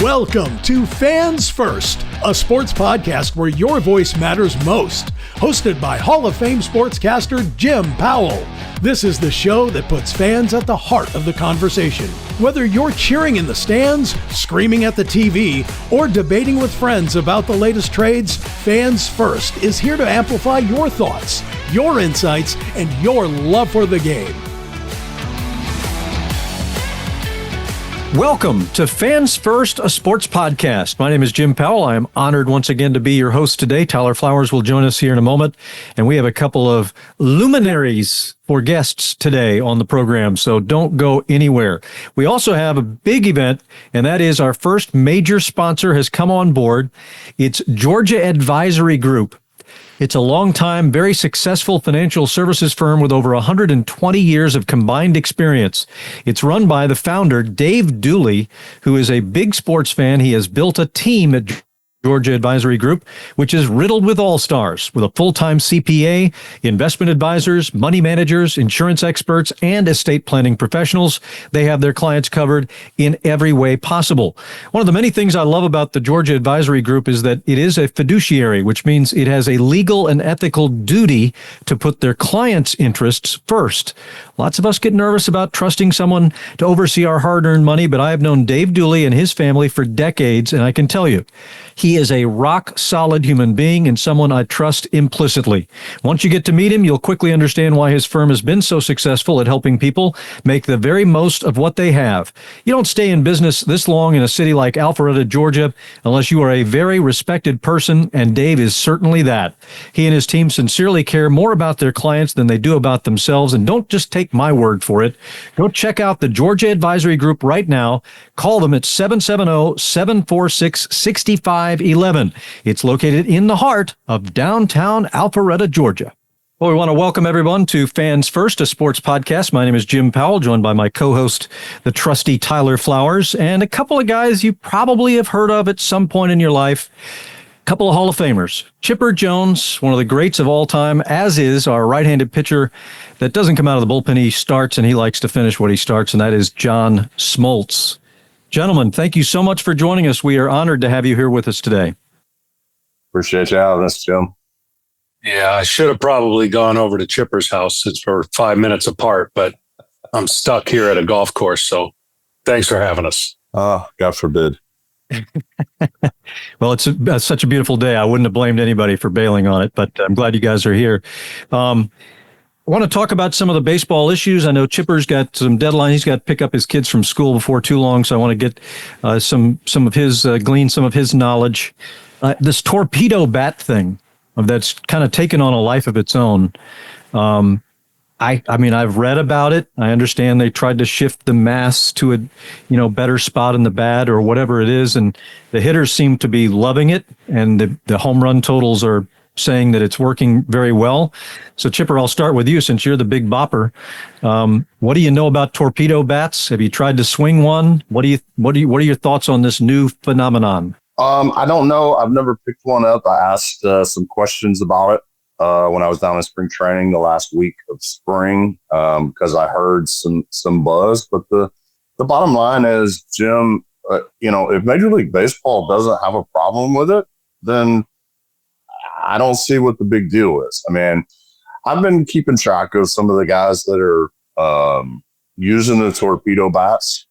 Welcome to Fans First, a sports podcast where your voice matters most. Hosted by Hall of Fame sportscaster Jim Powell. This is the show that puts fans at the heart of the conversation. Whether you're cheering in the stands, screaming at the TV, or debating with friends about the latest trades, Fans First is here to amplify your thoughts, your insights, and your love for the game. Welcome to Fans First, a sports podcast. My name is Jim Powell. I am honored once again to be your host today. Tyler Flowers will join us here in a moment, and we have a couple of luminaries for guests today on the program, so don't go anywhere. We also have a big event, and that is our first major sponsor has come on board. It's Georgia Advisory Group. It's a long-time, very successful financial services firm with over 120 years of combined experience. It's run by the founder, Dave Dooley, who is a big sports fan. He has built a team at Georgia Advisory Group, which is riddled with all-stars, with a full-time CPA, investment advisors, money managers, insurance experts, and estate planning professionals. They have their clients covered in every way possible. One of the many things I love about the Georgia Advisory Group is that it is a fiduciary, which means it has a legal and ethical duty to put their clients' interests first. Lots of us get nervous about trusting someone to oversee our hard-earned money, but I have known Dave Dooley and his family for decades, and I can tell you, he is a rock-solid human being and someone I trust implicitly. Once you get to meet him, you'll quickly understand why his firm has been so successful at helping people make the very most of what they have. You don't stay in business this long in a city like Alpharetta, Georgia, unless you are a very respected person, and Dave is certainly that. He and his team sincerely care more about their clients than they do about themselves, and don't just take my word for it. Go check out the Georgia Advisory Group right now. Call them at 770-746-6511. It's located in the heart of downtown Alpharetta, Georgia. Well, we want to welcome everyone to Fans First, a sports podcast. My name is Jim Powell, joined by my co-host, the trusty Tyler Flowers, and a couple of guys you probably have heard of at some point in your life. Couple of Hall of Famers. Chipper Jones, one of the greats of all time, as is our right-handed pitcher that doesn't come out of the bullpen. He starts, and he likes to finish what he starts, and that is John Smoltz. Gentlemen, thank you so much for joining us. We are honored to have you here with us today. Appreciate you having us, Jim. Yeah, I should have probably gone over to Chipper's house. It's for 5 minutes apart, but I'm stuck here at a golf course, so thanks for having us. Oh, God forbid. Well, it's such a beautiful day. I wouldn't have blamed anybody for bailing on it, but I'm glad you guys are here. I want to talk about some of the baseball issues. I know Chipper's got some deadline. He's got to pick up his kids from school before too long, so I want to get glean some of his knowledge. This torpedo bat thing that's kind of taken on a life of its own. I mean, I've read about it. I understand they tried to shift the mass to a, better spot in the bat or whatever it is. And the hitters seem to be loving it. And the home run totals are saying that it's working very well. So Chipper, I'll start with you since you're the big bopper. What do you know about torpedo bats? Have you tried to swing one? What are your thoughts on this new phenomenon? I don't know. I've never picked one up. I asked some questions about it when I was down in spring training the last week of spring because I heard some buzz. But the bottom line is, Jim, if Major League Baseball doesn't have a problem with it, then I don't see what the big deal is. I mean, I've been keeping track of some of the guys that are using the torpedo bats.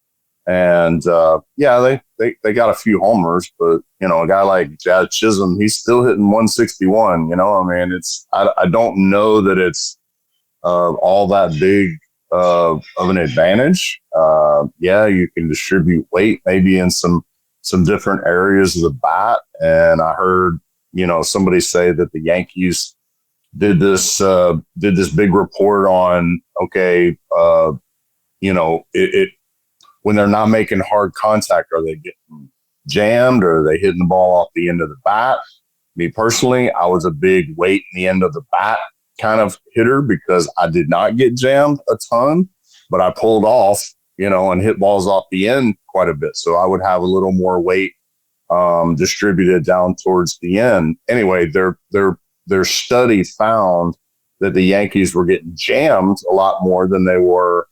And they got a few homers, but a guy like Jazz Chisholm, he's still hitting 161. I mean, I don't know that it's all that big of an advantage. You can distribute weight maybe in some different areas of the bat. And I heard somebody say that the Yankees did this big report on when they're not making hard contact, are they getting jammed or are they hitting the ball off the end of the bat? Me personally, I was a big weight in the end of the bat kind of hitter because I did not get jammed a ton, but I pulled off, and hit balls off the end quite a bit. So I would have a little more weight distributed down towards the end. Anyway, their study found that the Yankees were getting jammed a lot more than they were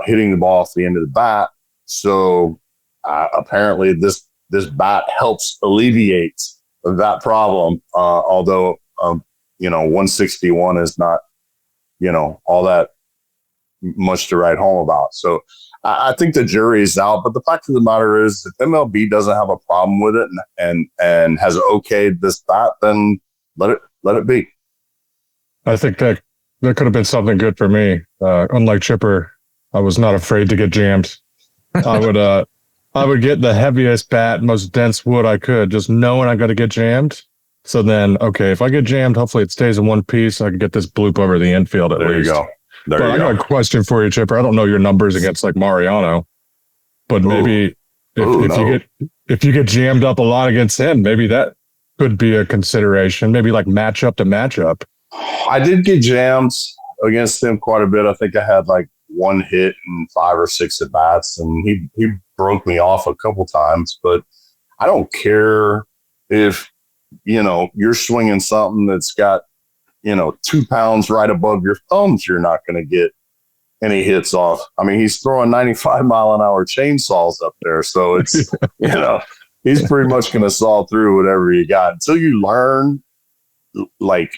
hitting the ball off the end of the bat. So apparently this this bat helps alleviate that problem. Although, 161 is not, all that much to write home about. So I think the jury is out, but the fact of the matter is if MLB doesn't have a problem with it and has okayed this bat, then let it be. I think that could have been something good for me. Unlike Chipper, I was not afraid to get jammed. I would get the heaviest bat, most dense wood I could, just knowing I'm going to get jammed. So then, okay, if I get jammed, hopefully it stays in one piece. I can get this bloop over the infield at there least. You go. There but you I go. got a question for you, Chipper. I don't know your numbers against like Mariano, but maybe if you get jammed up a lot against him, maybe that could be a consideration. Maybe like matchup to matchup. I did get jammed against him quite a bit. I think I had like one hit and 5 or 6 at bats, and he broke me off a couple times. But I don't care if you're swinging something that's got 2 pounds right above your thumbs. You're not going to get any hits off. I mean, he's throwing 95-mile-an-hour chainsaws up there, so it's he's pretty much going to saw through whatever you got until you learn, like,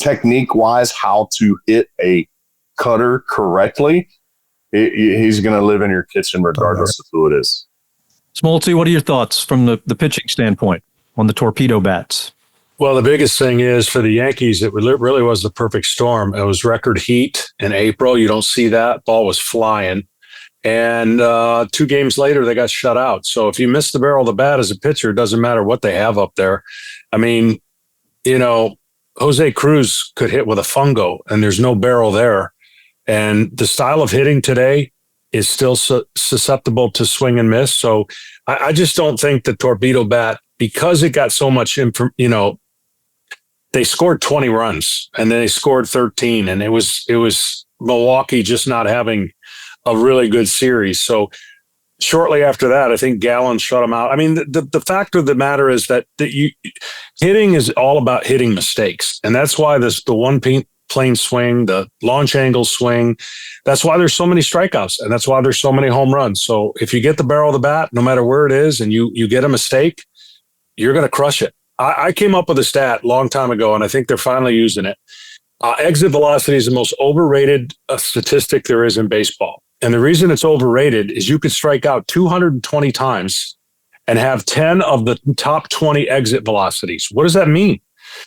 technique-wise, how to hit a cutter correctly. He's going to live in your kitchen regardless of who it is. Smoltzy, what are your thoughts from the pitching standpoint on the Torpedo bats? Well, the biggest thing is for the Yankees, it really was the perfect storm. It was record heat in April. You don't see that. Ball was flying. And 2 games later, they got shut out. So if you miss the barrel of the bat as a pitcher, it doesn't matter what they have up there. I mean, Jose Cruz could hit with a fungo, and there's no barrel there. And the style of hitting today is still susceptible to swing and miss. So I just don't think the Torpedo bat, because it got so much, they scored 20 runs and then they scored 13, and it was Milwaukee just not having a really good series. So shortly after that, I think Gallen shut them out. I mean, the fact of the matter is that hitting is all about hitting mistakes. And that's why the one plane swing, the launch angle swing, that's why there's so many strikeouts, and that's why there's so many home runs. So if you get the barrel of the bat, no matter where it is, and you get a mistake, you're going to crush it. I came up with a stat a long time ago, and I think they're finally using it. Exit velocity is the most overrated statistic there is in baseball. And the reason it's overrated is you could strike out 220 times and have 10 of the top 20 exit velocities. What does that mean?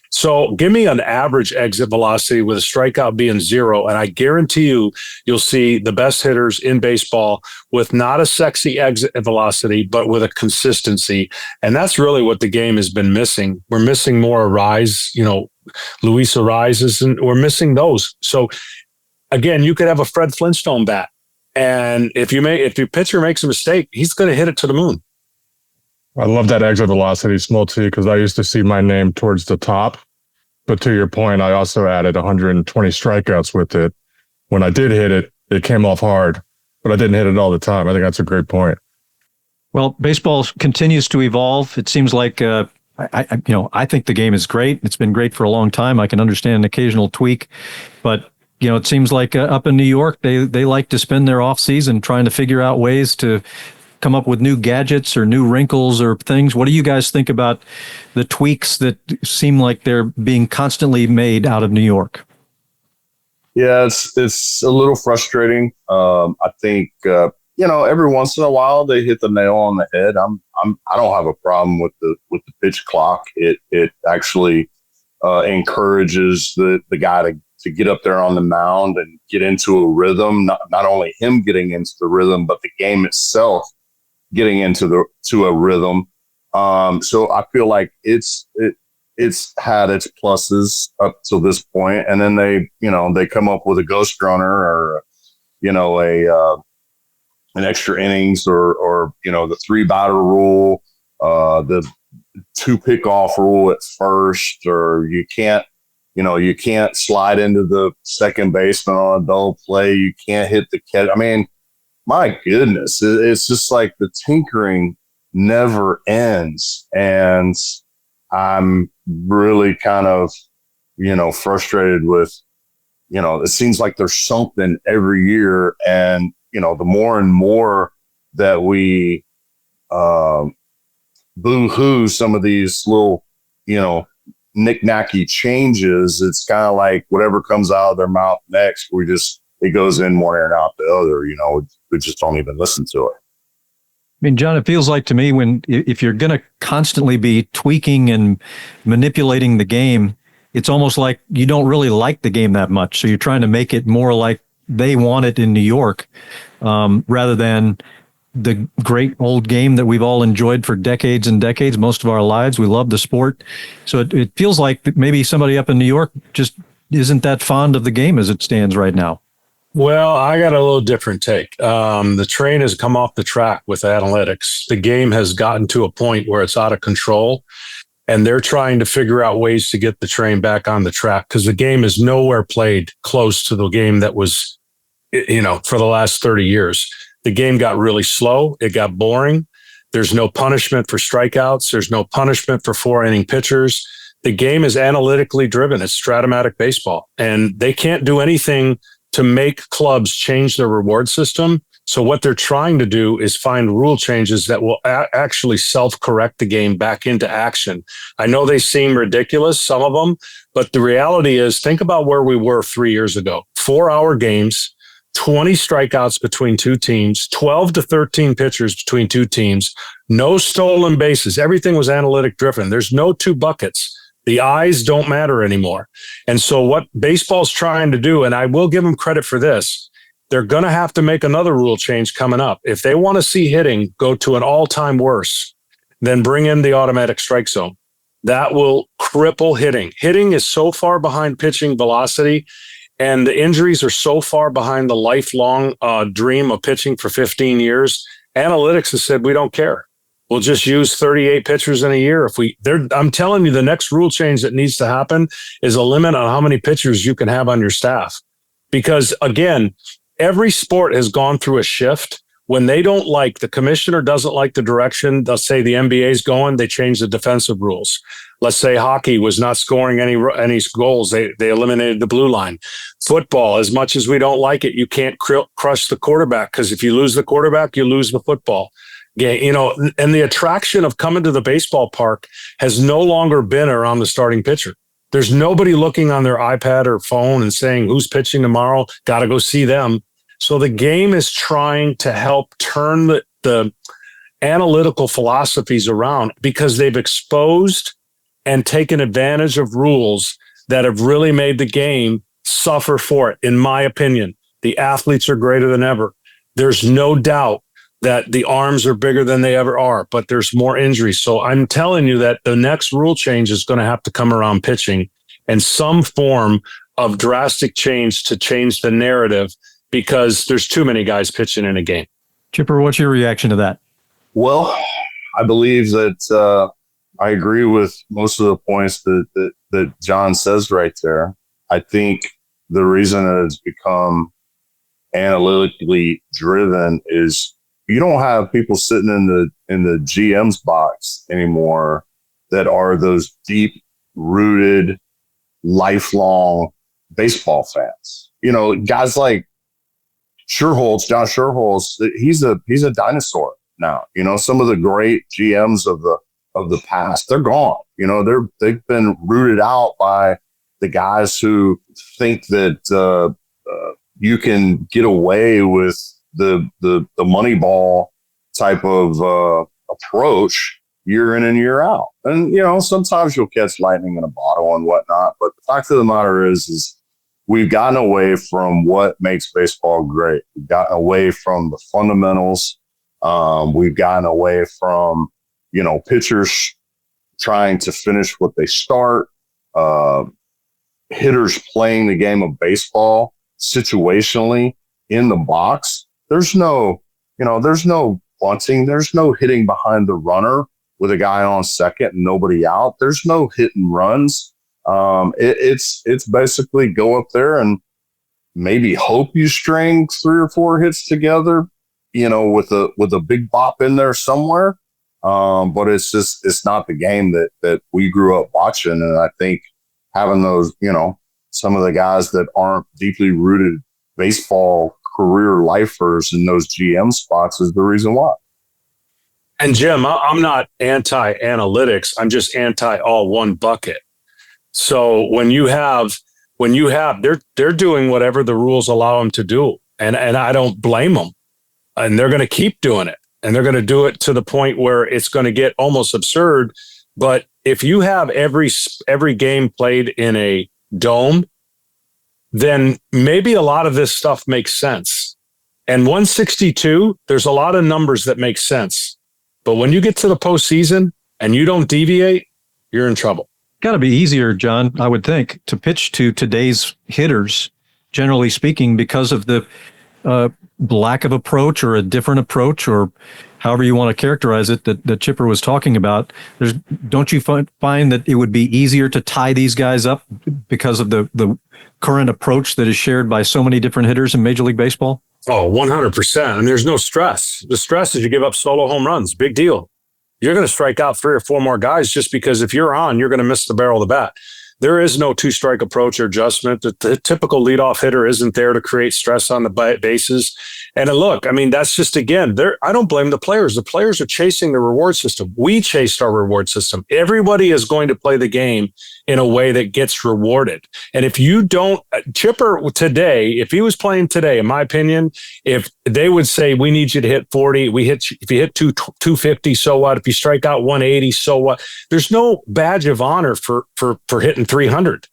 So give me an average exit velocity with a strikeout being 0, and I guarantee you'll see the best hitters in baseball with not a sexy exit velocity, but with a consistency. And that's really what the game has been missing. We're missing more Arise, Luis Arises, and we're missing those. So again, you could have a Fred Flintstone bat, and if your pitcher makes a mistake, he's going to hit it to the moon. I love that exit velocity, Smoltzy, because I used to see my name towards the top. But to your point, I also added 120 strikeouts with it. When I did hit it, it came off hard, but I didn't hit it all the time. I think that's a great point. Well, baseball continues to evolve. It seems like I think the game is great. It's been great for a long time. I can understand an occasional tweak, but it seems like up in New York, they like to spend their off season trying to figure out ways to come up with new gadgets or new wrinkles or things. What do you guys think about the tweaks that seem like they're being constantly made out of New York? Yeah, it's a little frustrating. I think every once in a while they hit the nail on the head. I don't have a problem with the pitch clock. It actually encourages the guy to get up there on the mound and get into a rhythm. Not only him getting into the rhythm, but the game itself getting into a rhythm. So I feel like it's had its pluses up to this point, and then they come up with a ghost runner or an extra innings or the 3-batter rule, the 2 pickoff rule at first, or you can't slide into the second baseman on a double play. You can't hit the catch. I mean, my goodness, it's just like the tinkering never ends. And I'm really kind of, frustrated with, it seems like there's something every year. And, the more and more that we boo-hoo some of these little, knick-knacky changes. It's kind of like whatever comes out of their mouth next, it goes in one ear and out the other. We just don't even listen to it. I mean, John, it feels like to me if you're going to constantly be tweaking and manipulating the game, it's almost like you don't really like the game that much. So you're trying to make it more like they want it in New York, rather than the great old game that we've all enjoyed for decades and decades, most of our lives. We love the sport. So it feels like maybe somebody up in New York just isn't that fond of the game as it stands right now. Well, I got a little different take. The train has come off the track with analytics. The game has gotten to a point where it's out of control, and they're trying to figure out ways to get the train back on the track, because the game is nowhere played close to the game that was, for the last 30 years. The game got really slow. It got boring. There's no punishment for strikeouts. There's no punishment for 4-inning pitchers. The game is analytically driven. It's stratomatic baseball, and they can't do anything to make clubs change their reward system. So what they're trying to do is find rule changes that will actually self-correct the game back into action. I know they seem ridiculous, some of them, but the reality is, think about where we were 3 years ago. 4-hour games, 20 strikeouts between two teams, 12 to 13 pitchers between two teams, no stolen bases. Everything was analytic driven. There's no two buckets. The eyes don't matter anymore. And so what baseball's trying to do, and I will give them credit for this, they're going to have to make another rule change coming up. If they want to see hitting go to an all-time worse, then bring in the automatic strike zone. That will cripple hitting. Hitting is so far behind pitching velocity, and the injuries are so far behind the lifelong dream of pitching for 15 years. Analytics has said, we don't care. We'll just use 38 pitchers in a year. I'm telling you, the next rule change that needs to happen is a limit on how many pitchers you can have on your staff. Because again, every sport has gone through a shift. When they don't like, the commissioner doesn't like the direction, they'll say the NBA's going, they change the defensive rules. Let's say hockey was not scoring any goals. They eliminated the blue line. Football, as much as we don't like it, you can't crush the quarterback, because if you lose the quarterback, you lose the football. And the attraction of coming to the baseball park has no longer been around the starting pitcher. There's nobody looking on their iPad or phone and saying, who's pitching tomorrow? Got to go see them. So the game is trying to help turn the analytical philosophies around, because they've exposed and taken advantage of rules that have really made the game suffer for it. In my opinion, the athletes are greater than ever. There's no doubt that the arms are bigger than they ever are, but there's more injuries. So I'm telling you that the next rule change is going to have to come around pitching, and some form of drastic change to change the narrative, because there's too many guys pitching in a game. Chipper, what's your reaction to that? Well, I believe that I agree with most of the points that John says right there. I think the reason that it's become analytically driven is you don't have people sitting in the GM's box anymore that are those deep-rooted, lifelong baseball fans. Guys like John Sherholz, he's a dinosaur now. Some of the great GMs of the past, they're gone. They've been rooted out by the guys who think that you can get away with the Moneyball type of approach year in and year out. And, sometimes you'll catch lightning in a bottle and whatnot. But the fact of the matter is we've gotten away from what makes baseball great. We've gotten away from the fundamentals. We've gotten away from, pitchers trying to finish what they start, hitters playing the game of baseball situationally in the box. There's no bunting. There's no hitting behind the runner with a guy on second and nobody out. There's no hit and runs. It's basically go up there and maybe hope you string 3 or 4 hits together, with a big bop in there somewhere. But it's not the game that we grew up watching. And I think having those, some of the guys that aren't deeply rooted baseball career lifers in those GM spots is the reason why. And Jim, I'm not anti-analytics. I'm just anti all one bucket. So when you have, they're doing whatever the rules allow them to do. And I don't blame them. And they're going to keep doing it. And they're going to do it to the point where it's going to get almost absurd. But if you have every game played in a dome, then maybe a lot of this stuff makes sense. And 162, there's a lot of numbers that make sense. But when you get to the postseason and you don't deviate, you're in trouble. Got to be easier, John, I would think, to pitch to today's hitters, generally speaking, because of the lack of approach or a different approach, or however you want to characterize it, that Chipper was talking about. Don't you find that it would be easier to tie these guys up because of the current approach that is shared by so many different hitters in Major League Baseball? Oh, 100%. And there's no stress. The stress is you give up solo home runs. Big deal. You're going to strike out 3 or 4 more guys just because if you're on, you're going to miss the barrel of the bat. There is no 2-strike approach or adjustment. The typical leadoff hitter isn't there to create stress on the bases. And look, I mean, that's just, again, I don't blame the players. The players are chasing the reward system. We chased our reward system. Everybody is going to play the game in a way that gets rewarded. And if you don't, Chipper today, if he was playing today, in my opinion, if they would say, we need you to hit 40, if you hit 250, so what? If you strike out 180, so what? There's no badge of honor for hitting 300.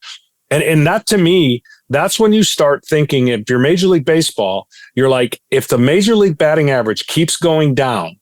And that, to me, that's when you start thinking, if you're Major League Baseball, you're like, if the Major League batting average keeps going down,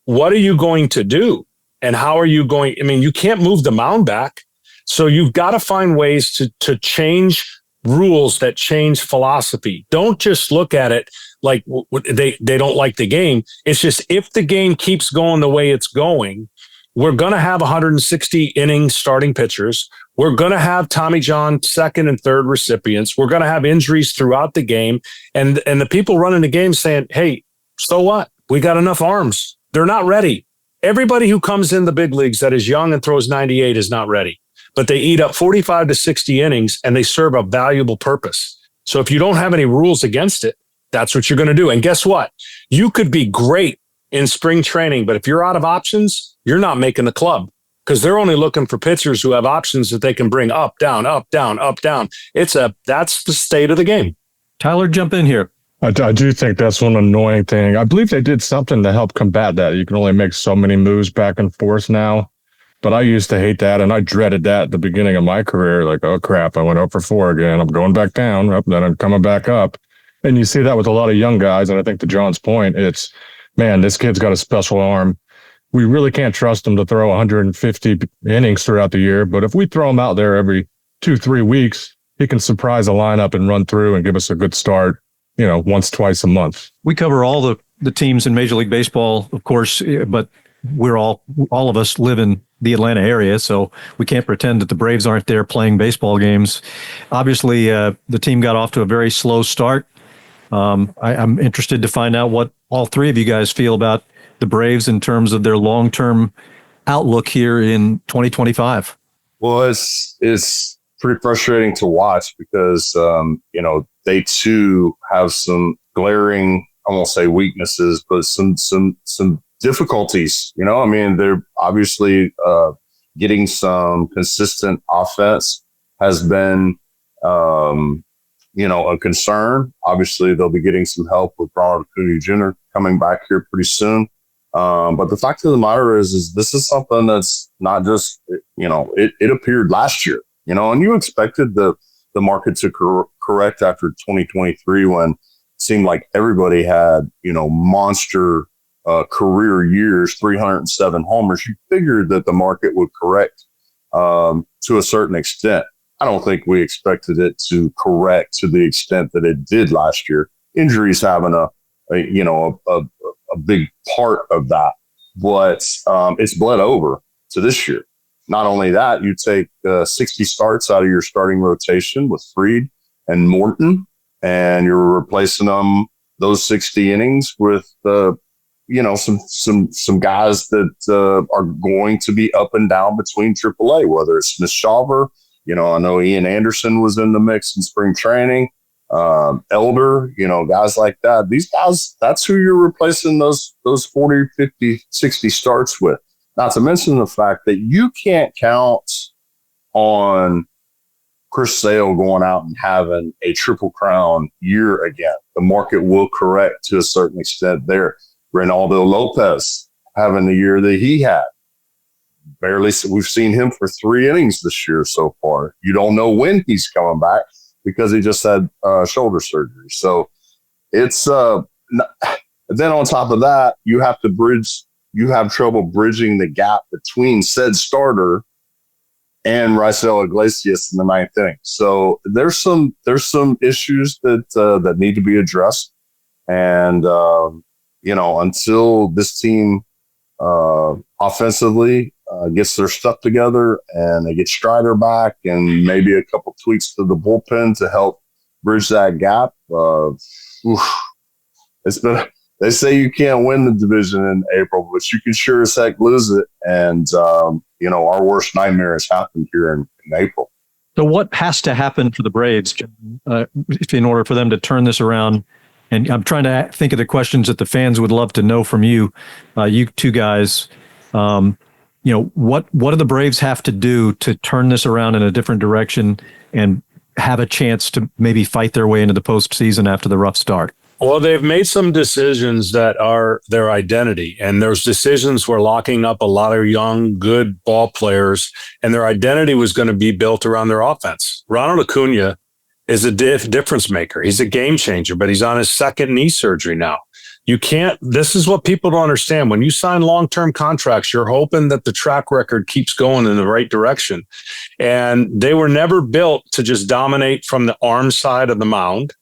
what are you going to do? And how are you going? I mean, you can't move the mound back. So you've got to find ways to change rules that change philosophy. Don't just look at it like they don't like the game. It's just, if the game keeps going the way it's going, we're going to have 160 innings starting pitchers. We're going to have Tommy John second and third recipients. We're going to have injuries throughout the game. And the people running the game saying, hey, so what? We got enough arms. They're not ready. Everybody who comes in the big leagues that is young and throws 98 is not ready. But they eat up 45 to 60 innings and they serve a valuable purpose. So if you don't have any rules against it, that's what you're going to do. And guess what? You could be great in spring training, but if you're out of options, you're not making the club, because they're only looking for pitchers who have options that they can bring up, down, up, down, up, down. That's the state of the game. Tyler, jump in here. I do think that's one annoying thing. I believe they did something to help combat that. You can only make so many moves back and forth now. But I used to hate that, and I dreaded that at the beginning of my career. Like, oh, crap, I went up for 4 again. I'm going back down, then I'm coming back up. And you see that with a lot of young guys, and I think to John's point, it's, man, this kid's got a special arm. We really can't trust him to throw 150 innings throughout the year, but if we throw him out there every 2-3 weeks, he can surprise a lineup and run through and give us a good start, once, twice a month. We cover all the teams in Major League Baseball, of course, but we're all of us live in the Atlanta area, so we can't pretend that the Braves aren't there playing baseball games. Obviously, the team got off to a very slow start. I'm interested to find out what all 3 of you guys feel about the Braves in terms of their long-term outlook here in 2025. Well, it's pretty frustrating to watch because, they too have some glaring, I won't say weaknesses, but some difficulties. They're obviously getting some consistent offense has been, a concern. Obviously, they'll be getting some help with Ronald Acuna Jr. coming back here pretty soon. But the fact of the matter is this is something that's not just, it appeared last year, and you expected the market to correct after 2023 when it seemed like everybody had, monster career years, 307 homers. You figured that the market would correct to a certain extent. I don't think we expected it to correct to the extent that it did last year. Injuries having a big part of that, but it's bled over to this year. Not only that, you take 60 starts out of your starting rotation with Fried and Morton, and you're replacing those 60 innings with some guys that are going to be up and down between AAA, whether it's Smith Shawver. I know Ian Anderson was in the mix in spring training. Elder, guys like that. These guys, that's who you're replacing those 40, 50, 60 starts with. Not to mention the fact that you can't count on Chris Sale going out and having a Triple Crown year again. The market will correct to a certain extent there. Reynaldo Lopez having the year that he had. Barely, we've seen him for 3 innings this year so far. You don't know when he's coming back because he just had shoulder surgery. So it's then on top of that, you have trouble bridging the gap between said starter and Raisel Iglesias in the 9th inning. So there's some issues that need to be addressed. And until this team offensively gets their stuff together and they get Strider back and maybe a couple tweaks to the bullpen to help bridge that gap. They say you can't win the division in April, but you can sure as heck lose it. And, our worst nightmare has happened here in April. So what has to happen for the Braves in order for them to turn this around? And I'm trying to think of the questions that the fans would love to know from you, you two guys. What do the Braves have to do to turn this around in a different direction and have a chance to maybe fight their way into the postseason after the rough start? Well, they've made some decisions that are their identity, and those decisions were locking up a lot of young, good ball players, and their identity was going to be built around their offense. Ronald Acuna is a difference maker. He's a game changer, but he's on his 2nd knee surgery now. This is what people don't understand. When you sign long-term contracts, you're hoping that the track record keeps going in the right direction. And they were never built to just dominate from the arm side of the mound.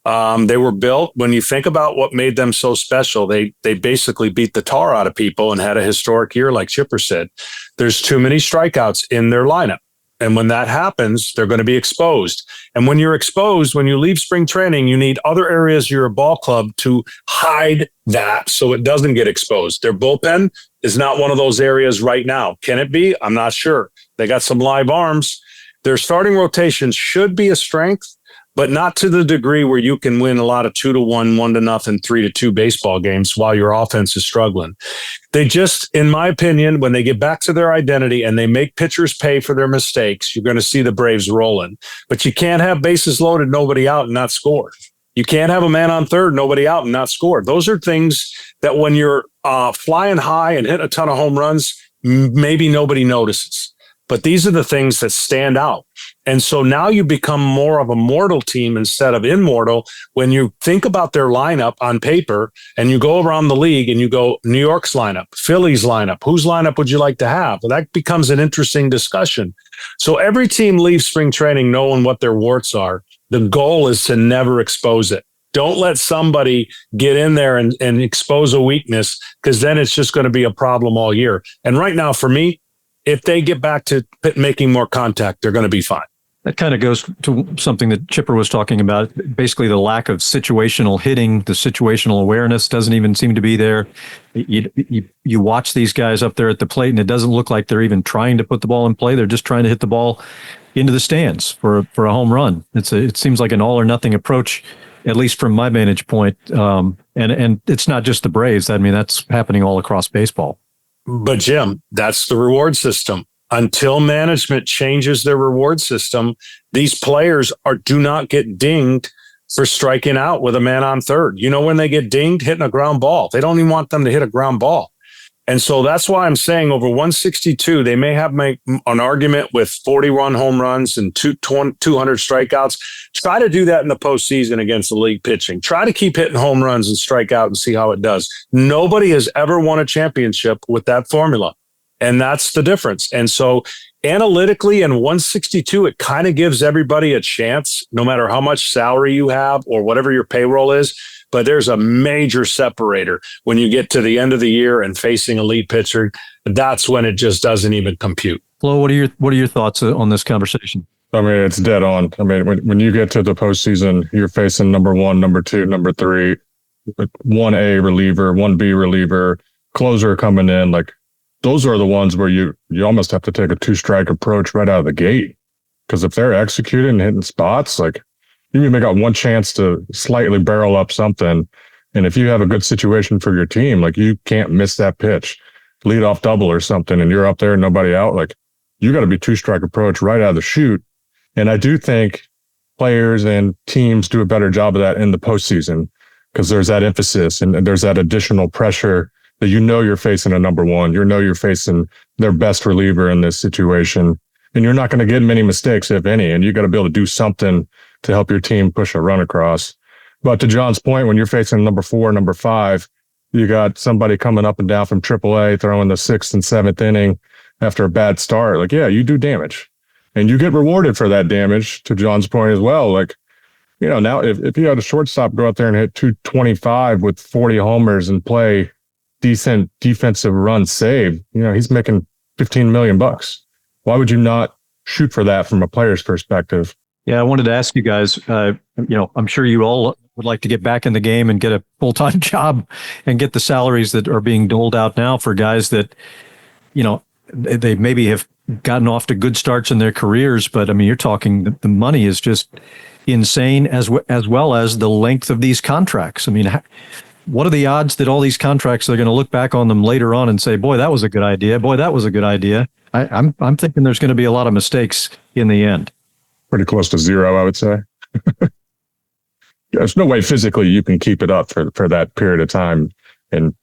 They were built, when you think about what made them so special, they basically beat the tar out of people and had a historic year, like Chipper said. There's too many strikeouts in their lineup. And when that happens, they're going to be exposed. And when you're exposed, when you leave spring training, you need other areas of your ball club to hide that so it doesn't get exposed. Their bullpen is not one of those areas right now. Can it be? I'm not sure. They got some live arms. Their starting rotation should be a strength, but not to the degree where you can win a lot of 2-1, 1-0, 3-2 baseball games while your offense is struggling. They just, in my opinion, when they get back to their identity and they make pitchers pay for their mistakes, you're going to see the Braves rolling. But you can't have bases loaded, nobody out, and not score. You can't have a man on third, nobody out, and not score. Those are things that when you're flying high and hitting a ton of home runs, maybe nobody notices. But these are the things that stand out. And so now you become more of a mortal team instead of immortal when you think about their lineup on paper and you go around the league and you go New York's lineup, Philly's lineup, whose lineup would you like to have? Well, that becomes an interesting discussion. So every team leaves spring training knowing what their warts are. The goal is to never expose it. Don't let somebody get in there and expose a weakness, because then it's just going to be a problem all year. And right now, for me, if they get back to making more contact, they're going to be fine. That kind of goes to something that Chipper was talking about. Basically, the lack of situational hitting, the situational awareness doesn't even seem to be there. You watch these guys up there at the plate, and it doesn't look like they're even trying to put the ball in play. They're just trying to hit the ball into the stands for a home run. It seems like an all or nothing approach, at least from my vantage point. And it's not just the Braves. I mean, that's happening all across baseball. But Jim, that's the reward system. Until management changes their reward system, these players do not get dinged for striking out with a man on third. You know when they get dinged? Hitting a ground ball. They don't even want them to hit a ground ball. And so that's why I'm saying over 162, they may have an argument with 41 home runs and 200 strikeouts. Try to do that in the postseason against the league pitching. Try to keep hitting home runs and strike out and see how it does. Nobody has ever won a championship with that formula. And that's the difference. And so analytically in 162, it kind of gives everybody a chance, no matter how much salary you have or whatever your payroll is. But there's a major separator when you get to the end of the year and facing a lead pitcher. That's when it just doesn't even compute. Flo, what are your thoughts on this conversation? I mean, it's dead on. I mean, when you get to the postseason, you're facing number 1, number 2, number 3, 1A reliever, 1B reliever, closer coming in. Like, those are the ones where you almost have to take a 2-strike approach right out of the gate. Because if they're executing and hitting spots, like, You even got one chance to slightly barrel up something. And if you have a good situation for your team, like you can't miss that pitch, lead off double or something, and you're up there and nobody out, like you got to be 2-strike approach right out of the chute. And I do think players and teams do a better job of that in the postseason because there's that emphasis and there's that additional pressure that you're facing a number one, you're facing their best reliever in this situation. And you're not going to get many mistakes, if any, and you got to be able to do something to help your team push a run across. But to John's point, when you're facing number 4, number 5, you got somebody coming up and down from AAA, throwing the 6th and 7th inning after a bad start. Like, yeah, you do damage. And you get rewarded for that damage, to John's point as well. Like, now if you had a shortstop go out there and hit 225 with 40 homers and play decent defensive run save, he's making $15 million. Why would you not shoot for that from a player's perspective? Yeah, I wanted to ask you guys, I'm sure you all would like to get back in the game and get a full-time job and get the salaries that are being doled out now for guys that, they maybe have gotten off to good starts in their careers. But I mean, you're talking the money is just insane as well as the length of these contracts. I mean, what are the odds that all these contracts, they're going to look back on them later on and say, boy, that was a good idea. Boy, that was a good idea. I'm thinking there's going to be a lot of mistakes in the end. Pretty close to zero, I would say. There's no way physically you can keep it up for that period of time. And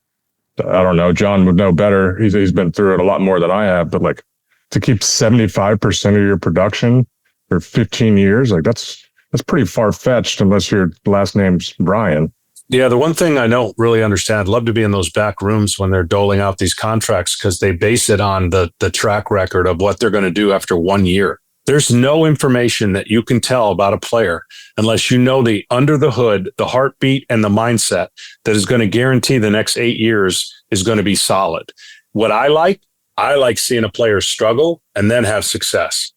I don't know, John would know better. He's been through it a lot more than I have, but like to keep 75% of your production for 15 years, like that's pretty far-fetched unless your last name's Brian. Yeah, the one thing I don't really understand, I'd love to be in those back rooms when they're doling out these contracts because they base it on the track record of what they're going to do after 1 year. There's no information that you can tell about a player unless you know the under the hood, the heartbeat, and the mindset that is going to guarantee the next 8 years is going to be solid. What I like seeing a player struggle and then have success.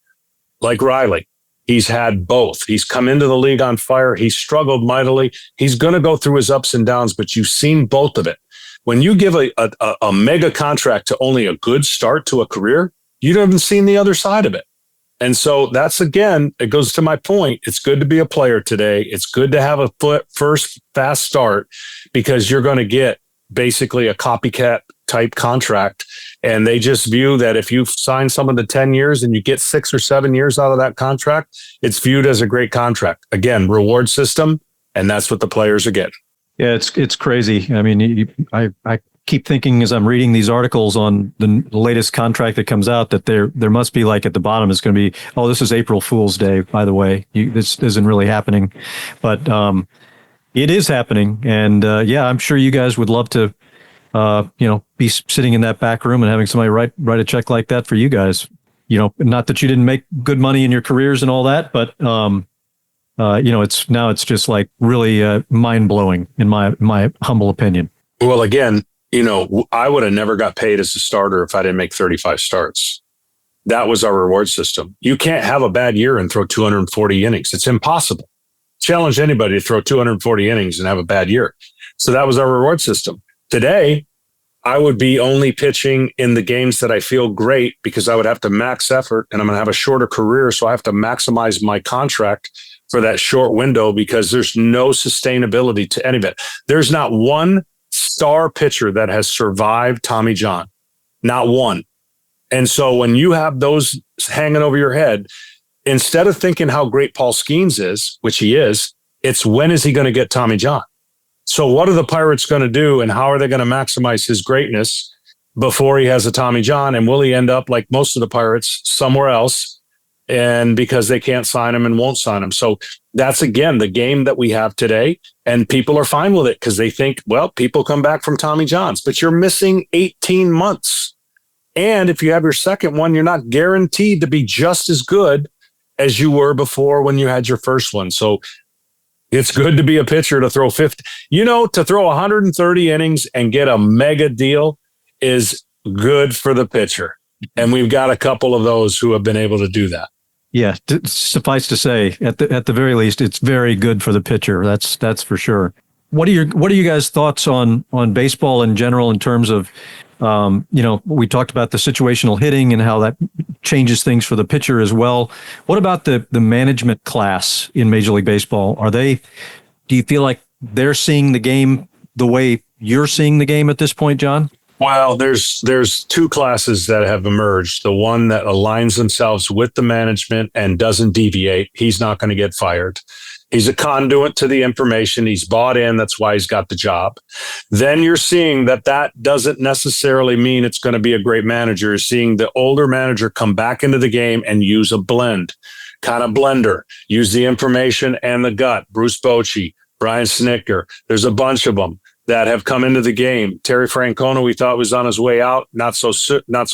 Like Riley, he's had both. He's come into the league on fire. He's struggled mightily. He's going to go through his ups and downs, but you've seen both of it. When you give a mega contract to only a good start to a career, you haven't seen the other side of it. And so that's, again, it goes to my point. It's good to be a player today. It's good to have a first fast start because you're going to get basically a copycat type contract. And they just view that if you sign someone to 10 years and you get 6 or 7 years out of that contract, it's viewed as a great contract. Again, reward system. And that's what the players are getting. Yeah, it's crazy. I mean, I keep thinking as I'm reading these articles on the latest contract that comes out that there must be like at the bottom it's going to be, oh, this is April Fool's Day, by the way. This isn't really happening, but it is happening. And yeah, I'm sure you guys would love to, be sitting in that back room and having somebody write a check like that for you guys. Not that you didn't make good money in your careers and all that, but it's just like really mind blowing in my humble opinion. Well, again, I would have never got paid as a starter if I didn't make 35 starts. That was our reward system. You can't have a bad year and throw 240 innings. It's impossible. Challenge anybody to throw 240 innings and have a bad year. So that was our reward system. Today, I would be only pitching in the games that I feel great because I would have to max effort and I'm going to have a shorter career. So I have to maximize my contract for that short window because there's no sustainability to any of it. There's not one star pitcher that has survived Tommy John. Not one. And so when you have those hanging over your head, instead of thinking how great Paul Skeens is, which he is, it's when is he going to get Tommy John? So what are the Pirates going to do and how are they going to maximize his greatness before he has a Tommy John? And will he end up like most of the Pirates somewhere else? And because they can't sign him and won't sign him. So that's, again, the game that we have today. And people are fine with it because they think, well, people come back from Tommy Johns, but you're missing 18 months. And if you have your second one, you're not guaranteed to be just as good as you were before when you had your first one. So it's good to be a pitcher to throw 50. To throw 130 innings and get a mega deal is good for the pitcher. And we've got a couple of those who have been able to do that. Yeah, suffice to say, at the very least, it's very good for the pitcher. That's for sure. What are you guys' thoughts on baseball in general in terms of We talked about the situational hitting and how that changes things for the pitcher as well. What about the management class in Major League Baseball? Do you feel like they're seeing the game the way you're seeing the game at this point, John? Well, there's two classes that have emerged. The one that aligns themselves with the management and doesn't deviate, he's not going to get fired. He's a conduit to the information. He's bought in. That's why he's got the job. Then you're seeing that doesn't necessarily mean it's going to be a great manager. You're seeing the older manager come back into the game and use a blender, use the information and the gut. Bruce Bochy, Brian Snitker, there's a bunch of them that have come into the game. Terry Francona, we thought was on his way out, not so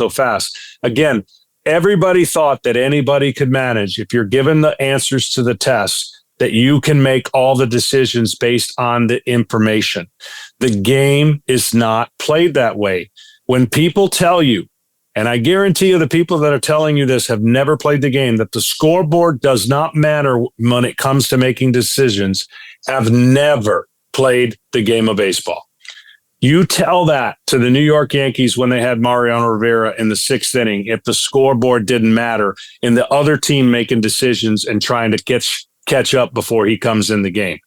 fast. Again, everybody thought that anybody could manage. If you're given the answers to the test, that you can make all the decisions based on the information. The game is not played that way. When people tell you, and I guarantee you the people that are telling you this have never played the game, that the scoreboard does not matter when it comes to making decisions, have never played the game of baseball. You tell that to the New York Yankees when they had Mariano Rivera in the 6th inning, if the scoreboard didn't matter in the other team making decisions and trying to catch up before he comes in the game.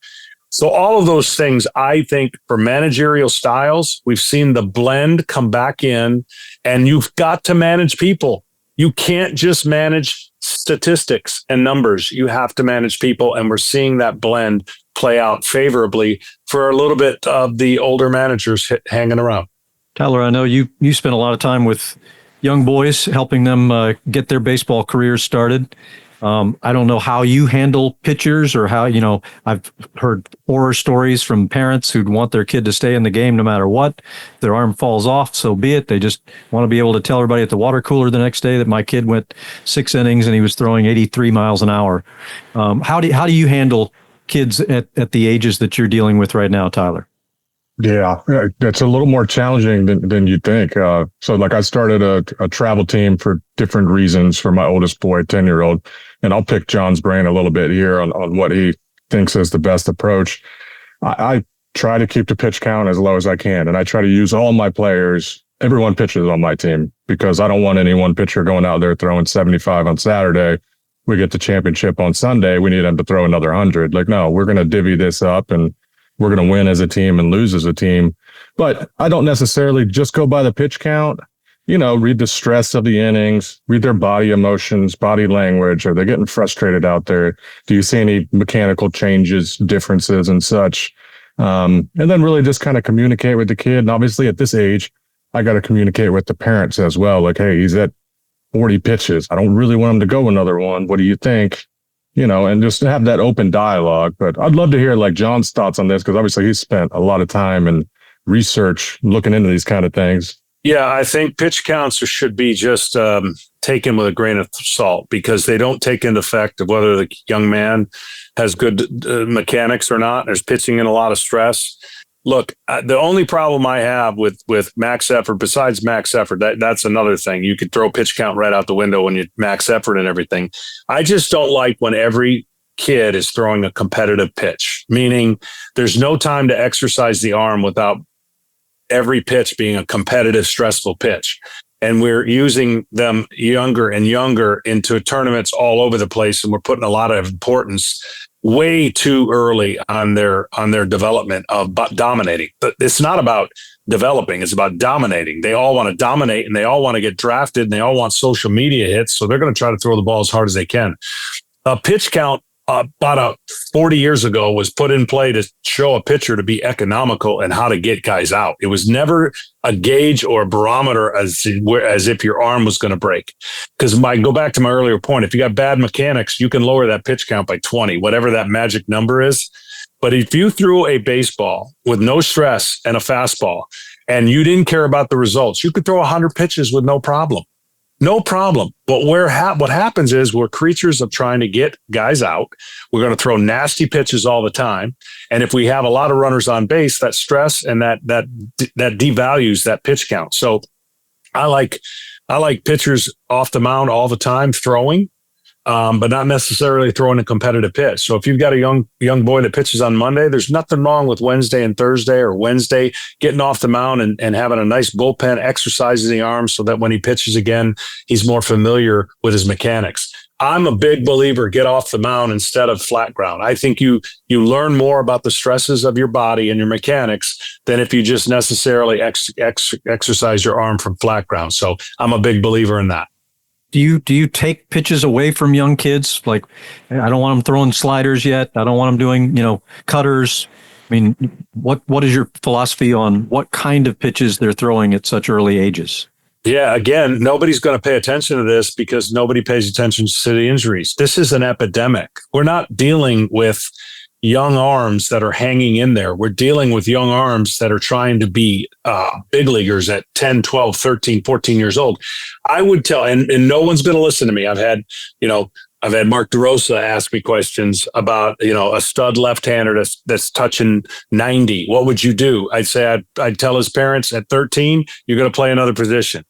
So all of those things, I think for managerial styles, we've seen the blend come back in, and you've got to manage people. You can't just manage statistics and numbers. You have to manage people, and we're seeing that blend play out favorably for a little bit of the older managers hanging around. Tyler, I know you spend a lot of time with young boys, helping them get their baseball careers started. I don't know how you handle pitchers, or how, I've heard horror stories from parents who'd want their kid to stay in the game no matter what. If their arm falls off, so be it. They just want to be able to tell everybody at the water cooler the next day that my kid went 6 innings and he was throwing 83 miles an hour. How do you handle kids at the ages that you're dealing with right now, Tyler? Yeah, it's a little more challenging than you'd think. So like I started a travel team for different reasons for my oldest boy, 10-year-old, and I'll pick John's brain a little bit here on what he thinks is the best approach. I try to keep the pitch count as low as I can, and I try to use all my players. Everyone pitches on my team, because I don't want any one pitcher going out there throwing 75 on Saturday. We get the championship on Sunday. We need them to throw another 100. Like, no, we're going to divvy this up, and we're going to win as a team and lose as a team. But I don't necessarily just go by the pitch count. Read the stress of the innings, read their body emotions, body language. Are they getting frustrated out there? Do you see any mechanical changes, differences, and such? And then really just kind of communicate with the kid. And obviously at this age, I got to communicate with the parents as well. Like, hey, he's at 40 pitches. I don't really want him to go another one. What do you think? And just have that open dialogue. But I'd love to hear like John's thoughts on this, because obviously he's spent a lot of time and research looking into these kind of things. Yeah, I think pitch counts should be just taken with a grain of salt, because they don't take into effect of whether the young man has good mechanics or not. There's pitching in a lot of stress. Look, the only problem I have with max effort, besides max effort, that's another thing. You could throw pitch count right out the window when you max effort and everything. I just don't like when every kid is throwing a competitive pitch, meaning there's no time to exercise the arm without every pitch being a competitive, stressful pitch. And we're using them younger and younger into tournaments all over the place, and we're putting a lot of importance way too early on their development of dominating. But it's not about developing, it's about dominating. They all want to dominate, and they all want to get drafted, and they all want social media hits, so they're going to try to throw the ball as hard as they can. A pitch count about 40 years ago was put in play to show a pitcher to be economical and how to get guys out. It was never a gauge or a barometer as if your arm was going to break. Because go back to my earlier point, if you got bad mechanics, you can lower that pitch count by 20, whatever that magic number is. But if you threw a baseball with no stress and a fastball, and you didn't care about the results, you could throw 100 pitches with no problem. No problem. But what happens is we're creatures of trying to get guys out. We're going to throw nasty pitches all the time. And if we have a lot of runners on base, that stress and that devalues that pitch count. So I like pitchers off the mound all the time throwing. but not necessarily throwing a competitive pitch. So if you've got a young boy that pitches on Monday, there's nothing wrong with Wednesday and Thursday, or Wednesday getting off the mound and having a nice bullpen, exercising the arms so that when he pitches again, he's more familiar with his mechanics. I'm a big believer, get off the mound instead of flat ground. I think you learn more about the stresses of your body and your mechanics than if you just necessarily exercise your arm from flat ground. So I'm a big believer in that. Do you take pitches away from young kids? Like, I don't want them throwing sliders yet. I don't want them doing, cutters. I mean, what is your philosophy on what kind of pitches they're throwing at such early ages? Yeah, again, nobody's going to pay attention to this because nobody pays attention to the injuries. This is an epidemic. We're not dealing with young arms that are hanging in there. We're dealing with young arms that are trying to be big leaguers at 10, 12, 13, 14 years old. I would tell, and no one's going to listen to me. I've had Mark DeRosa ask me questions about, a stud left-hander that's touching 90. What would you do? I'd say I'd tell his parents at 13, you're going to play another position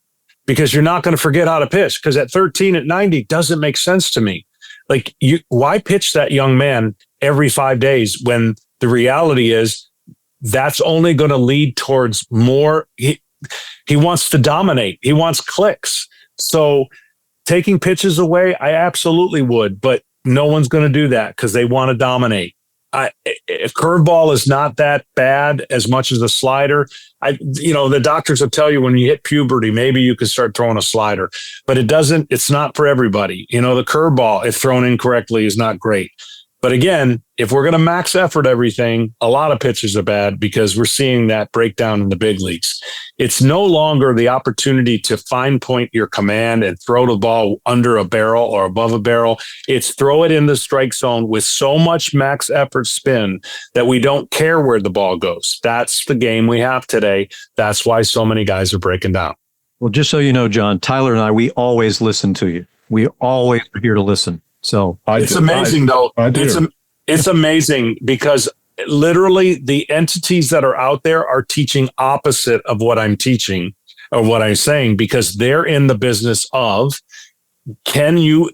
because you're not going to forget how to pitch. Because at 13, at 90 doesn't make sense to me. Like, why pitch that young man every 5 days when the reality is that's only going to lead towards more. He wants to dominate. He wants clicks. So taking pitches away, I absolutely would, but no one's going to do that because they want to dominate. A curveball is not that bad as much as a slider. The doctors will tell you when you hit puberty, maybe you can start throwing a slider, but it's not for everybody. The curveball, if thrown incorrectly, is not great. But again, if we're going to max effort everything, a lot of pitches are bad because we're seeing that breakdown in the big leagues. It's no longer the opportunity to fine point your command and throw the ball under a barrel or above a barrel. It's throw it in the strike zone with so much max effort spin that we don't care where the ball goes. That's the game we have today. That's why so many guys are breaking down. Well, just so you know, John, Tyler and I, we always listen to you. We always are here to listen. So it's amazing, though. It's amazing because literally the entities that are out there are teaching opposite of what I'm teaching or what I'm saying, because they're in the business of, can you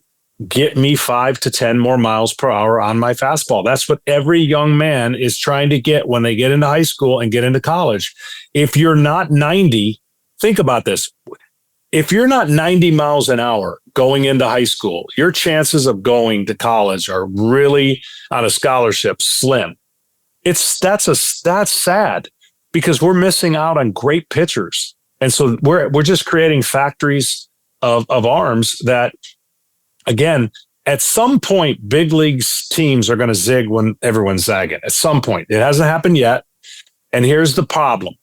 get me 5 to 10 more miles per hour on my fastball? That's what every young man is trying to get when they get into high school and get into college. If you're not 90, think about this. If you're not 90 miles an hour going into high school, your chances of going to college are really, on a scholarship, slim. That's sad because we're missing out on great pitchers. And so we're just creating factories of arms that, again, at some point, big leagues teams are going to zig when everyone's zagging. At some point. It hasn't happened yet. And here's the problem.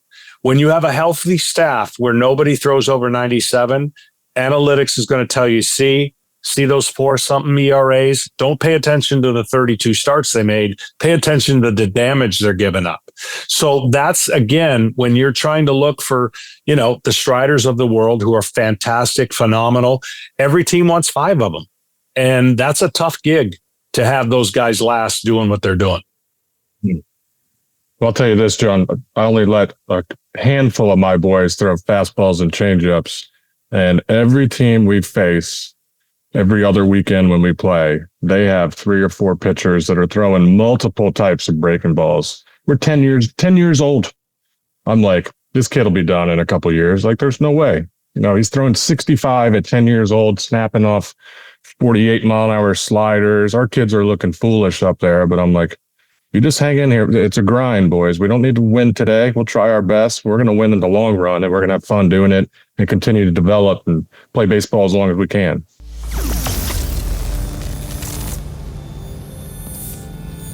When you have a healthy staff where nobody throws over 97, analytics is going to tell you, see those 4-something ERAs? Don't pay attention to the 32 starts they made. Pay attention to the damage they're giving up. So that's, again, when you're trying to look for, the Striders of the world who are fantastic, phenomenal. Every team wants 5 of them. And that's a tough gig to have those guys last doing what they're doing. Well, I'll tell you this, John. I only let a handful of my boys throw fastballs and changeups. And every team we face, every other weekend when we play, they have 3 or 4 pitchers that are throwing multiple types of breaking balls. We're 10 years old. I'm like, this kid will be done in a couple of years. Like, there's no way. He's throwing 65 at 10 years old, snapping off 48-mile-an-hour sliders. Our kids are looking foolish up there, but I'm like, you just hang in here. It's a grind, boys. We don't need to win today. We'll try our best. We're going to win in the long run, and we're going to have fun doing it and continue to develop and play baseball as long as we can.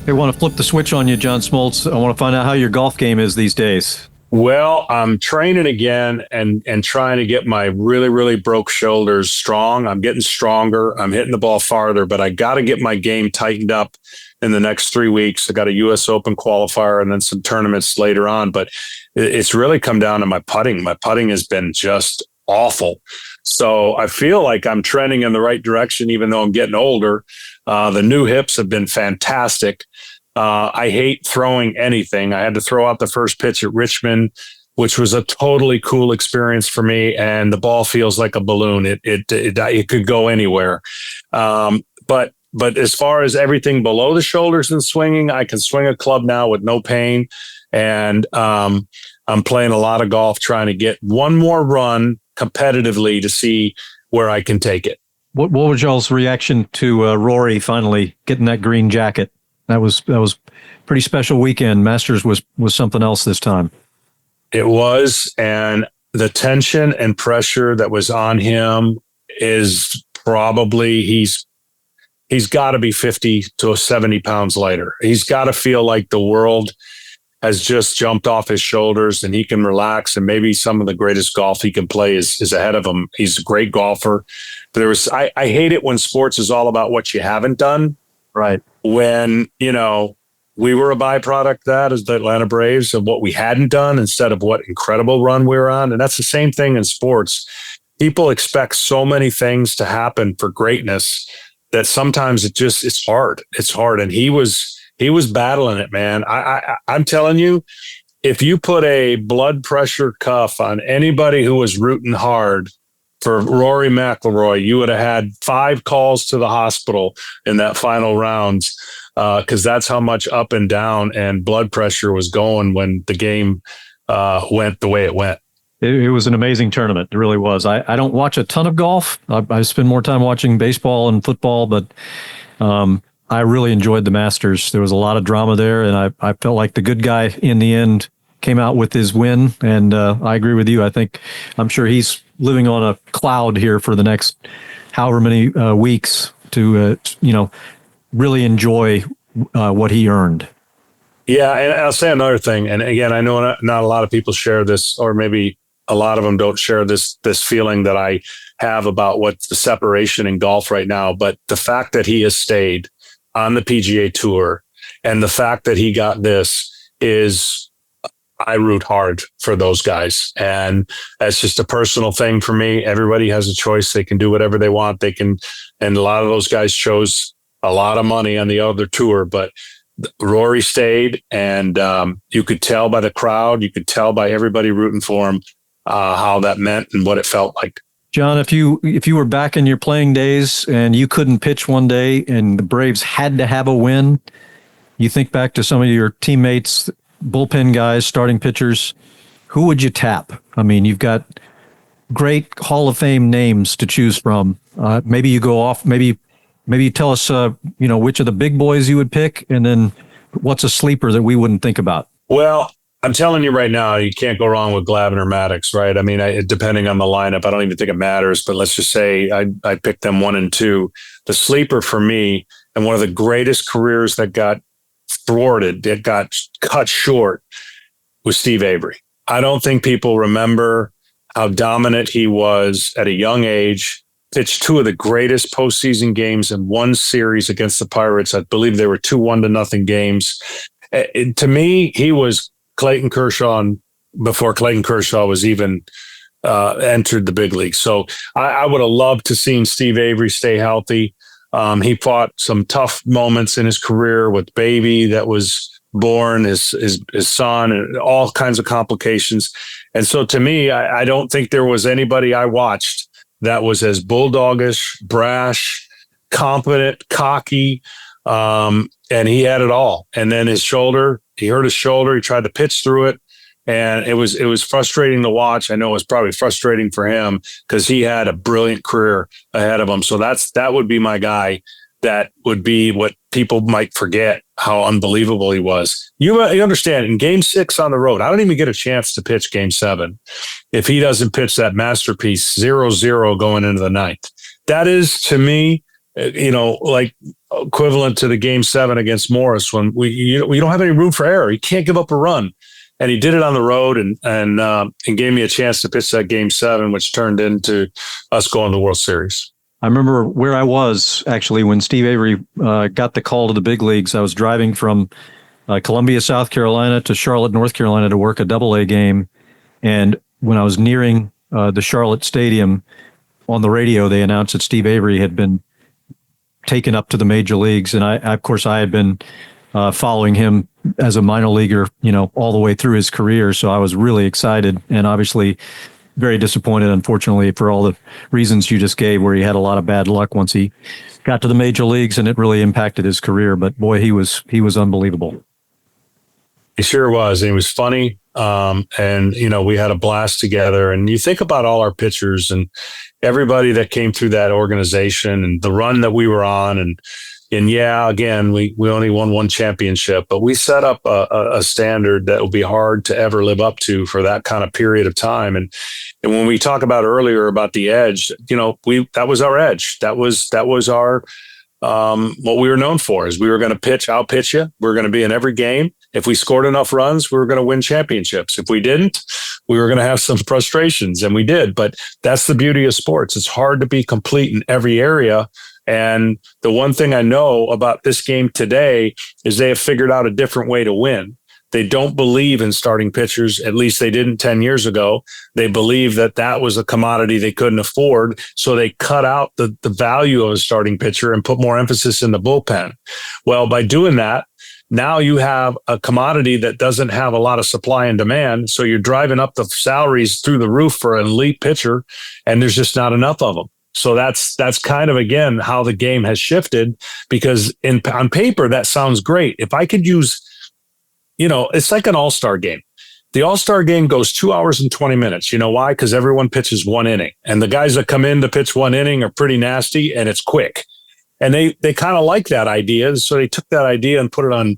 I want to flip the switch on you, John Smoltz. I want to find out how your golf game is these days. Well, I'm training again and trying to get my really, really broke shoulders strong. I'm getting stronger. I'm hitting the ball farther, but I got to get my game tightened up in the next 3 weeks. I got a U.S. Open qualifier and then some tournaments later on, but it's really come down to my putting. My putting has been just awful. So I feel like I'm trending in the right direction, even though I'm getting older. The new hips have been fantastic. I hate throwing anything. I had to throw out the first pitch at Richmond, which was a totally cool experience for me. And the ball feels like a balloon. It could go anywhere. But as far as everything below the shoulders and swinging, I can swing a club now with no pain. And I'm playing a lot of golf, trying to get one more run competitively to see where I can take it. What was y'all's reaction to Rory finally getting that green jacket? That was pretty special weekend. Masters was something else this time. It was, and the tension and pressure that was on him is probably he's got to be 50 to 70 pounds lighter. He's got to feel like the world has just jumped off his shoulders and he can relax, and maybe some of the greatest golf he can play is ahead of him. He's a great golfer. But I hate it when sports is all about what you haven't done. Right. When, we were a byproduct of that as the Atlanta Braves of what we hadn't done instead of what incredible run we were on. And that's the same thing in sports. People expect so many things to happen for greatness that sometimes it's hard. It's hard. And he was battling it, man. I'm telling you, if you put a blood pressure cuff on anybody who was rooting hard for Rory McIlroy, you would have had 5 calls to the hospital in that final rounds, because that's how much up and down and blood pressure was going when the game went the way it went. It was an amazing tournament. It really was. I don't watch a ton of golf. I spend more time watching baseball and football, but I really enjoyed the Masters. There was a lot of drama there, and I felt like the good guy in the end came out with his win. And I agree with you. I'm sure he's living on a cloud here for the next however many weeks to really enjoy what he earned. Yeah, and I'll say another thing. And again, I know not a lot of people share this, or maybe a lot of them don't share this feeling that I have about what's the separation in golf right now. But the fact that he has stayed on the PGA Tour and the fact that he got this is, I root hard for those guys. And that's just a personal thing for me. Everybody has a choice. They can do whatever they want. And a lot of those guys chose a lot of money on the other tour, but Rory stayed, and you could tell by the crowd, you could tell by everybody rooting for him how that meant and what it felt like. John, if you were back in your playing days and you couldn't pitch one day and the Braves had to have a win, you think back to some of your teammates, bullpen guys, starting pitchers, who would you tap? I mean, you've got great Hall of Fame names to choose from. Maybe you go off, maybe you tell us, which of the big boys you would pick, and then what's a sleeper that we wouldn't think about? Well, I'm telling you right now, you can't go wrong with Glavine or Maddox, right? I mean, depending on the lineup, I don't even think it matters, but let's just say I picked them 1 and 2. The sleeper for me, and one of the greatest careers that got thwarted, that got cut short, was Steve Avery. I don't think people remember how dominant he was at a young age. Pitched 2 of the greatest postseason games in one series against the Pirates. I believe they were 2 1-0 games. To me, he was Clayton Kershaw before Clayton Kershaw was even entered the big league. So I would have loved to seen Steve Avery stay healthy. He fought some tough moments in his career with baby that was born, his son, and all kinds of complications. And so to me, I don't think there was anybody I watched that was as bulldoggish, brash, confident, cocky, and he had it all. And then he hurt his shoulder. He tried to pitch through it, and it was frustrating to watch. I know it was probably frustrating for him because he had a brilliant career ahead of him. So that would be my guy. That would be what people might forget, how unbelievable he was. You understand, in Game 6 on the road, I don't even get a chance to pitch Game 7 if he doesn't pitch that masterpiece 0-0 going into the 9th. That is, to me, like equivalent to the Game 7 against Morris when we don't have any room for error. He can't give up a run. And he did it on the road and gave me a chance to pitch that Game 7, which turned into us going to the World Series. I remember where I was actually when Steve Avery got the call to the big leagues. I was driving from Columbia, South Carolina to Charlotte, North Carolina to work a AA game. And when I was nearing the Charlotte Stadium, on the radio, they announced that Steve Avery had been taken up to the major leagues. And I had been following him as a minor leaguer, all the way through his career. So I was really excited. And obviously very disappointed, unfortunately, for all the reasons you just gave, where he had a lot of bad luck once he got to the major leagues, and it really impacted his career. But boy, he was unbelievable. He sure was. And he was funny. And, we had a blast together. And you think about all our pitchers and everybody that came through that organization and the run that we were on. And yeah, again, we only won one championship, but we set up a standard that will be hard to ever live up to for that kind of period of time. And when we talk about earlier about the edge, that was our edge. That was our, what we were known for is we were going to outpitch you. We were going to be in every game. If we scored enough runs, we were going to win championships. If we didn't, we were going to have some frustrations, and we did. But that's the beauty of sports. It's hard to be complete in every area. And the one thing I know about this game today is they have figured out a different way to win. They don't believe in starting pitchers. At least they didn't 10 years ago. They believe that was a commodity they couldn't afford. So they cut out the value of a starting pitcher and put more emphasis in the bullpen. Well, by doing that, now you have a commodity that doesn't have a lot of supply and demand. So you're driving up the salaries through the roof for an elite pitcher, and there's just not enough of them. So that's kind of, again, how the game has shifted, because on paper, that sounds great. If I could use, it's like an all-star game. The all-star game goes 2 hours and 20 minutes. You know why? Because everyone pitches one inning, and the guys that come in to pitch one inning are pretty nasty, and it's quick. And they kind of like that idea. So they took that idea and put it on,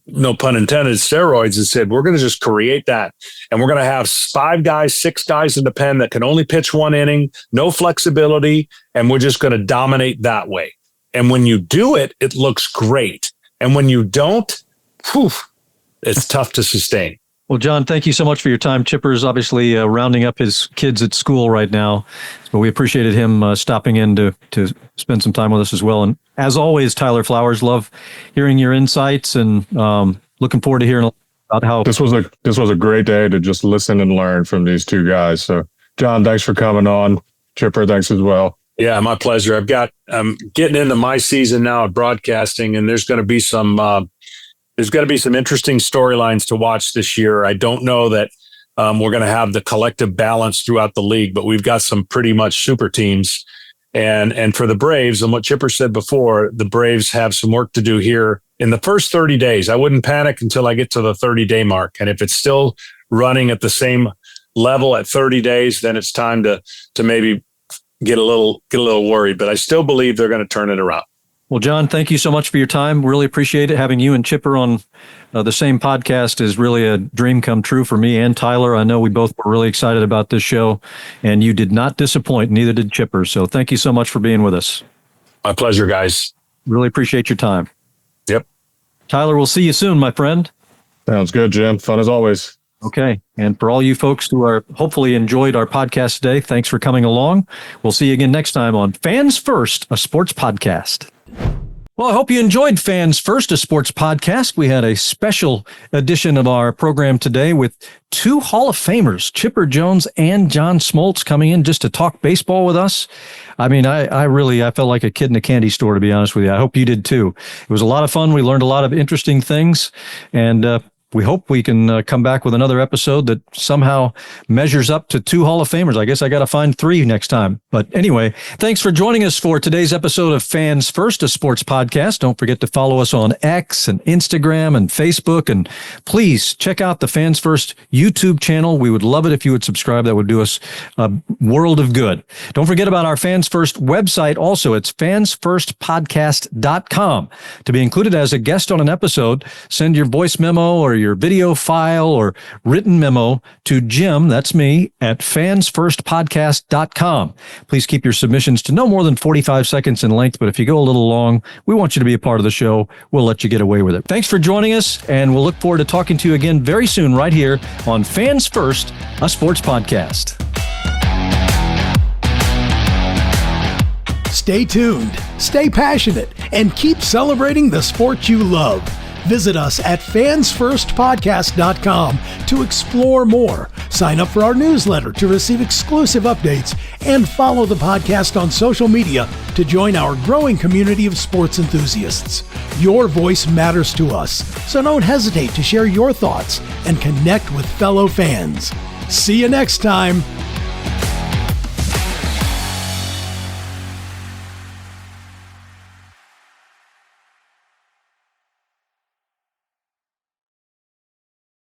no pun intended, steroids, and said, we're going to just create that. And we're going to have 5 guys, 6 guys in the pen that can only pitch one inning, no flexibility. And we're just going to dominate that way. And when you do it, it looks great. And when you don't, it's tough to sustain. Well, John, thank you so much for your time. Chipper's obviously rounding up his kids at school right now, so we appreciated him stopping in to spend some time with us as well. And as always, Tyler Flowers, love hearing your insights, and looking forward to hearing about how this was a great day to just listen and learn from these two guys. So, John, thanks for coming on. Chipper, thanks as well. Yeah, my pleasure. I'm getting into my season now of broadcasting, and there's going to be some interesting storylines to watch this year. I don't know that we're going to have the collective balance throughout the league, but we've got some pretty much super teams. And for the Braves, and what Chipper said before, the Braves have some work to do here in the first 30 days. I wouldn't panic until I get to the 30-day mark. And if it's still running at the same level at 30 days, then it's time to maybe get a little worried. But I still believe they're going to turn it around. Well, John, thank you so much for your time. Really appreciate it. Having you and Chipper on the same podcast is really a dream come true for me and Tyler. I know we both were really excited about this show, and you did not disappoint. Neither did Chipper. So thank you so much for being with us. My pleasure, guys. Really appreciate your time. Yep. Tyler, we'll see you soon, my friend. Sounds good, Jim. Fun as always. Okay. And for all you folks who are hopefully enjoyed our podcast today, thanks for coming along. We'll see you again next time on Fans First, a sports podcast. Well, I hope you enjoyed Fans First, a sports podcast. We had a special edition of our program today with 2 Hall of Famers, Chipper Jones and John Smoltz, coming in just to talk baseball with us. I mean, I felt like a kid in a candy store, to be honest with you. I hope you did too. It was a lot of fun. We learned a lot of interesting things, and we hope we can come back with another episode that somehow measures up to 2 Hall of Famers. I guess I got to find 3 next time. But anyway, thanks for joining us for today's episode of Fans First, a sports podcast. Don't forget to follow us on X and Instagram and Facebook. And please check out the Fans First YouTube channel. We would love it if you would subscribe. That would do us a world of good. Don't forget about our Fans First website also. It's fansfirstpodcast.com. To be included as a guest on an episode, send your voice memo or your video file or written memo to Jim, that's me, at fansfirstpodcast.com. Please keep your submissions to no more than 45 seconds in length, but if you go a little long, we want you to be a part of the show. We'll let you get away with it. Thanks for joining us, and we'll look forward to talking to you again very soon right here on Fans First, a sports podcast. Stay tuned, stay passionate, and keep celebrating the sport you love. Visit us at fansfirstpodcast.com to explore more. Sign up for our newsletter to receive exclusive updates and follow the podcast on social media to join our growing community of sports enthusiasts. Your voice matters to us, so don't hesitate to share your thoughts and connect with fellow fans. See you next time.